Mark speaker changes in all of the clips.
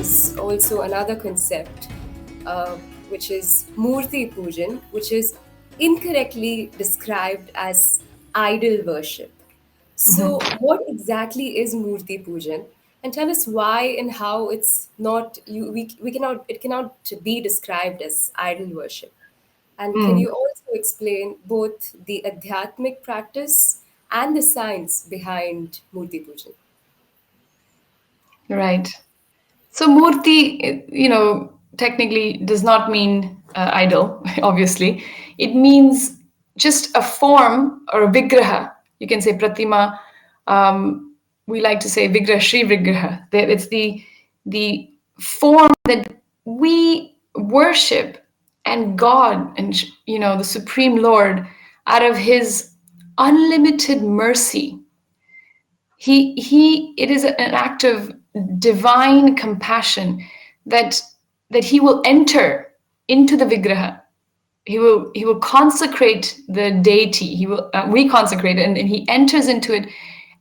Speaker 1: is also another concept, uh, which is Murti Pujan, which is incorrectly described as idol worship. So, what exactly is Murti Pujan? And tell us why and how it's not we cannot it cannot be described as idol worship. And can
Speaker 2: Mm,
Speaker 1: you also explain both the adhyatmic practice and the science behind Murti Pujan?
Speaker 2: right. So Murti, technically does not mean idol, obviously. It means just a form or a Vigraha. You can say Pratima. Um, we like to say Vigraha, Shri Vigraha. It's the form that we worship and God and the Supreme Lord out of His unlimited mercy. It is an act of divine compassion that he will enter into the Vigraha. He will consecrate the deity. He will reconsecrate it, and he enters into it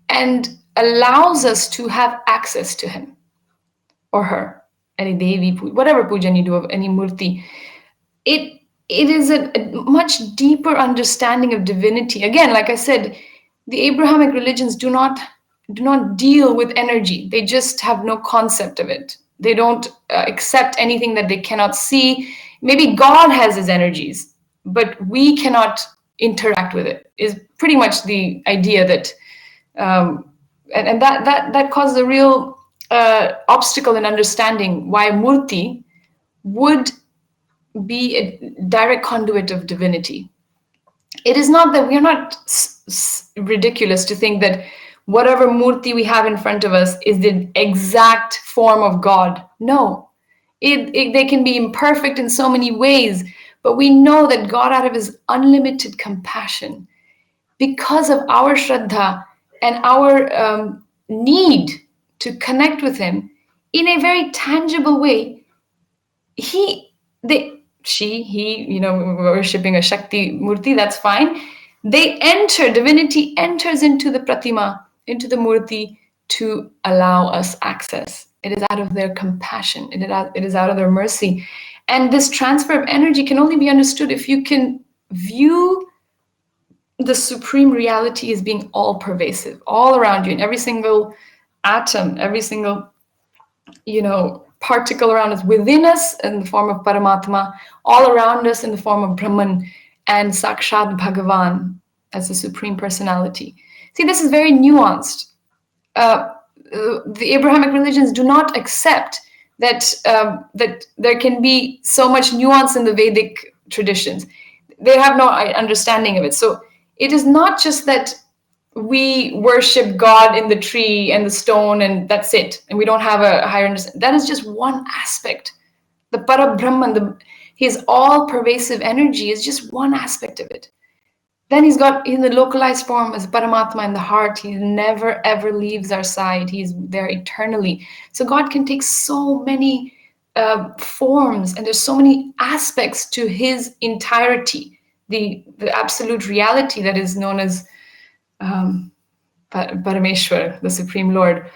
Speaker 2: and allows us to have access to him or her. Any devi, whatever pujan you do of any murti, it it is a much deeper understanding of divinity. Again, like I said, the Abrahamic religions do not deal with energy. They just have no concept of it. They don't accept anything that they cannot see. Maybe God has his energies, but we cannot interact with it. Is pretty much the idea that um, and that causes a real obstacle in understanding why murti would be a direct conduit of divinity. It is not that we are not ridiculous to think that whatever murti we have in front of us is the exact form of God. No, they can be imperfect in so many ways, but we know that God, out of his unlimited compassion, because of our shraddha and our need to connect with him in a very tangible way, he they she he worshipping a shakti murti, that's fine. Divinity enters into the pratima, into the murti, to allow us access. It is out of their compassion, it is out of their mercy. And this transfer of energy can only be understood if you can view the supreme reality as being all pervasive, all around you, in every single atom, every single particle around us, within us in the form of Paramatma, all around us in the form of Brahman, and Sakshat Bhagavan as the Supreme Personality. See, this is very nuanced. The Abrahamic religions do not accept that there can be so much nuance in the Vedic traditions. They have no understanding of it. So it is not just that we worship God in the tree and the stone and that's it, and we don't have a higher understanding. That is just one aspect. The Parabrahman, his all-pervasive energy is just one aspect of it. Then he's got in the localized form as Paramatma in the heart. He never ever leaves our side. He's there eternally. So God can take so many forms, and there's so many aspects to his entirety. The absolute reality that is known as Parameshwar, the Supreme Lord.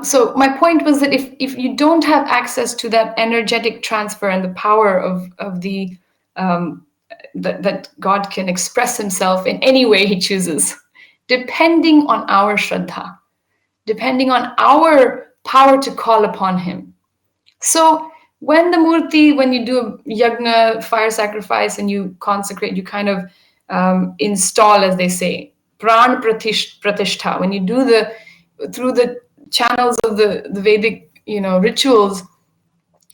Speaker 2: So my point was that if you don't have access to that energetic transfer and the power of the that God can express himself in any way he chooses, depending on our shraddha, depending on our power to call upon him. So when you do a yagna, fire sacrifice, and you consecrate, you kind of install, as they say, pran pratishtha. When you do through the channels of the Vedic, rituals,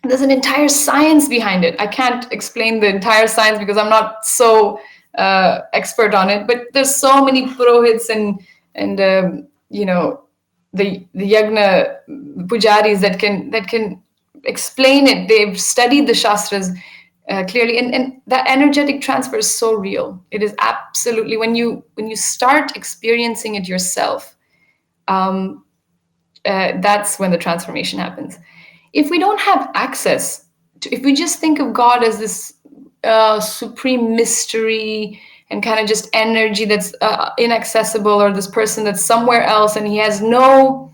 Speaker 2: there's an entire science behind it. I can't explain the entire science because I'm not so expert on it, but there's so many purohits and the yagna pujaris that can explain it. They've studied the shastras clearly, and that energetic transfer is so real. It is absolutely, when you start experiencing it yourself, that's when the transformation happens. If we don't have access to, if we just think of God as this supreme mystery and kind of just energy that's inaccessible, or this person that's somewhere else and he has no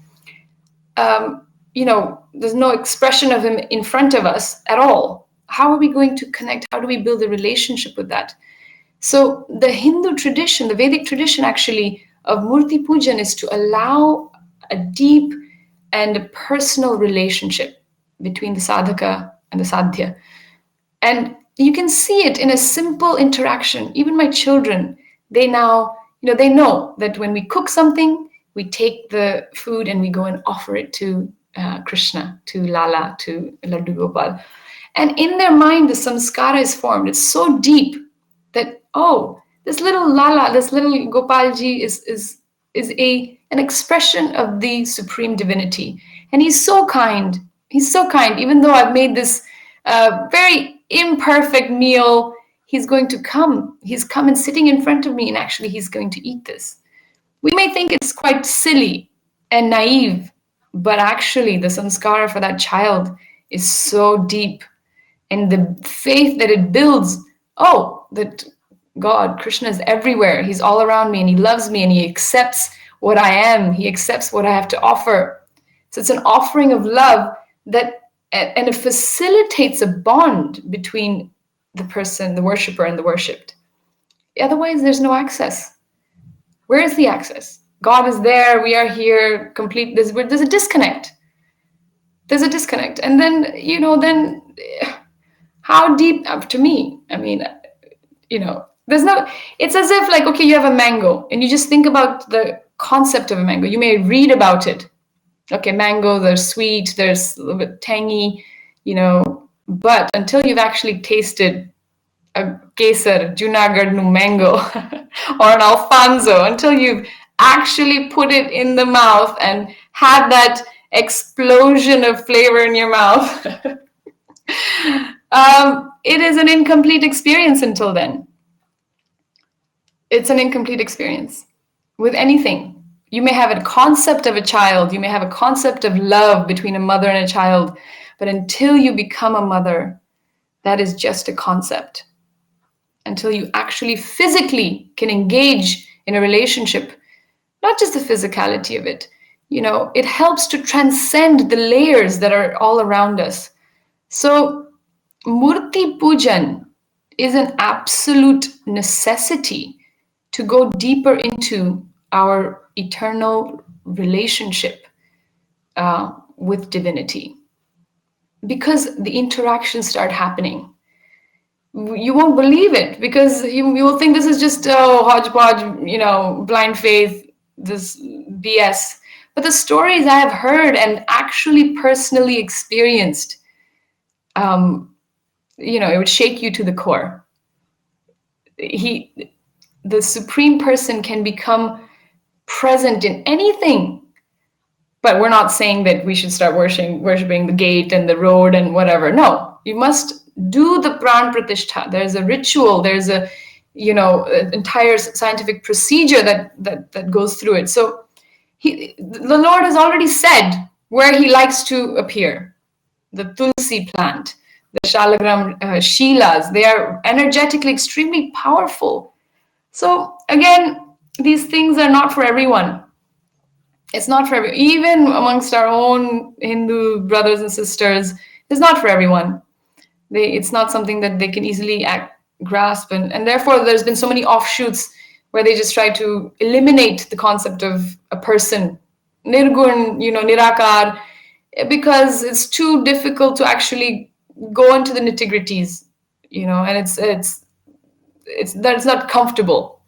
Speaker 2: there's no expression of him in front of us at all. How are we going to connect? How do we build a relationship with that? So the Hindu tradition, the Vedic tradition actually of Murti Pujan is to allow a deep and a personal relationship between the sadhaka and the sadhya. And you can see it in a simple interaction. Even my children, they now, they know that when we cook something, we take the food and we go and offer it to Krishna, to Lala, to Laddu Gopal. And in their mind, the samskara is formed. It's so deep that, oh, this little Lala, this little Gopalji is an expression of the supreme divinity. And he's so kind. He's so kind. Even though I've made this very imperfect meal, he's going to come. He's come and sitting in front of me, and actually he's going to eat this. We may think it's quite silly and naive, but actually the samskara for that child is so deep. And the faith that it builds, that God, Krishna is everywhere. He's all around me and he loves me and he accepts what I am. He accepts what I have to offer. So it's an offering of love and it facilitates a bond between the person, the worshiper, and the worshipped. Otherwise, there's no access. Where is the access? God is there. We are here. Complete. There's a disconnect. There's a disconnect. And then, how deep, to me, I mean, there's no, it's as if like, okay, you have a mango and you just think about the concept of a mango. You may read about it. Okay, mango, they're sweet, there's a little bit tangy, but until you've actually tasted a Kesar, Junagadh mango or an Alfonso, until you've actually put it in the mouth and had that explosion of flavor in your mouth, it is an incomplete experience until then. It's an incomplete experience with anything. You may have a concept of a child, you may have a concept of love between a mother and a child, but until you become a mother, that is just a concept. Until you actually physically can engage in a relationship, not just the physicality of it, it helps to transcend the layers that are all around us. So Murti Pujan is an absolute necessity to go deeper into our eternal relationship with divinity, because the interactions start happening. You won't believe it, because you will think this is just hodgepodge, blind faith, this BS. But the stories I have heard and actually personally experienced, it would shake you to the core. The Supreme Person can become present in anything. But we're not saying that we should start worshiping the gate and the road and whatever. No, you must do the pran pratishtha. There's a ritual. There's an entire scientific procedure that goes through it. So the Lord has already said where he likes to appear. The tulsi plant, the shalagram shilas, they are energetically extremely powerful. So again, these things are not for everyone. It's not for everyone. Even amongst our own Hindu brothers and sisters, it's not for everyone. It's not something that they can easily grasp. And therefore, there's been so many offshoots where they just try to eliminate the concept of a person, nirgun, nirakar, because it's too difficult to actually go into the nitty-gritties, and it's not comfortable.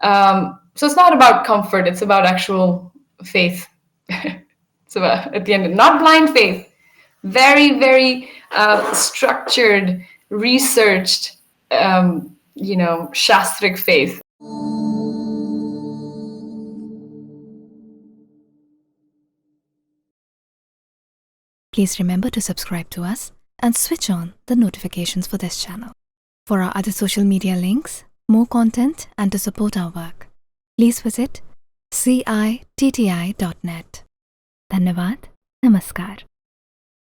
Speaker 2: So it's not about comfort, it's about actual faith. It's about, at the end, not blind faith, very, very structured, researched, shastric faith.
Speaker 3: Please remember to subscribe to us and switch on the notifications for this channel. For our other social media links, more content, and to support our work, please visit citti.net. Dhanyavad. Namaskar.